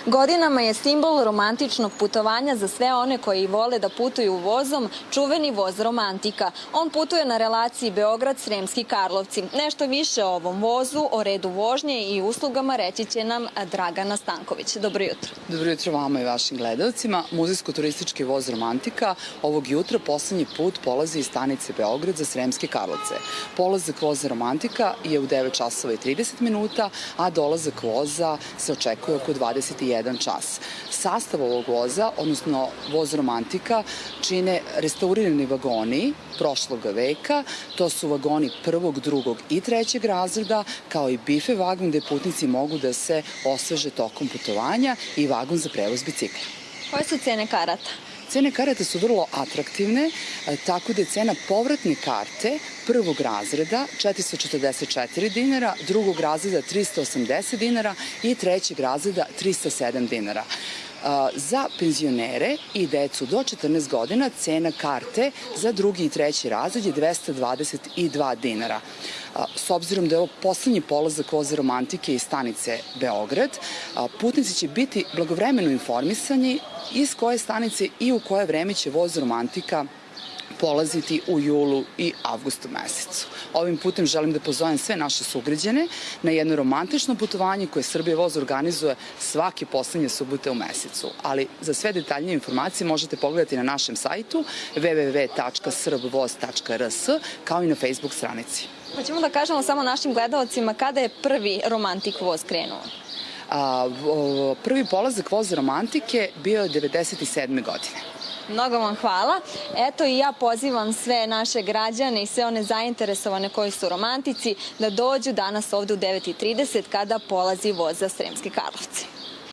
Godinama je simbol romantičnog putovanja za sve one koji vole da putuju vozom, čuveni voz Romantika. On putuje na relaciji Beograd-Sremski Karlovci. Nešto više o ovom vozu, o redu vožnje i uslugama reći će nam Dragana Stanković. Dobro jutro. Dobro jutro vama i vašim gledalcima. Muzejsko-turistički voz Romantika ovog jutra poslednji put polazi iz stanice Beograd za Sremske Karlovce. Polazak voza Romantika je u 9 časova i 30 minuta, a dolazak voza se očekuje oko 21 čas. Sastav ovog voza, odnosno voz Romantika, čine restaurirani vagoni prošlog veka. To su vagoni prvog, drugog i trećeg razreda, kao i bife vagon gde putnici mogu da se osveže tokom putovanja i vagon za prevoz bicikla. Koje su cene karata? Cene karata su vrlo atraktivne, tako da je cena povratne karte prvog razreda 444 dinara, drugog razreda 380 dinara i trećeg razreda 307 dinara. Za penzionere i decu do 14 godina cena karte za drugi i treći razred je 222 dinara. S obzirom da je ovo poslednji polazak voza Romantike iz stanice Beograd, putnici će biti blagovremeno informisani iz koje stanice i u koje vreme će voz Romantika polaziti u julu i avgustu mesecu. Ovim putem želim da pozovem sve naše sugrađane na jedno romantično putovanje koje Srbija voz organizuje svake poslednje subote u mesecu. Ali za sve detaljnije informacije možete pogledati na našem sajtu www.srbvoz.rs kao i na Facebook stranici. Hoćemo da kažemo samo našim gledalcima kada je prvi Romantik voz krenuo? Prvi polazak voza Romantike bio je 1997. godine. Mnogo vam hvala. Eto i ja pozivam sve naše građane i sve one zainteresovane koji su romantici da dođu danas ovde u 9:30 kada polazi voz za Sremske Karlovce.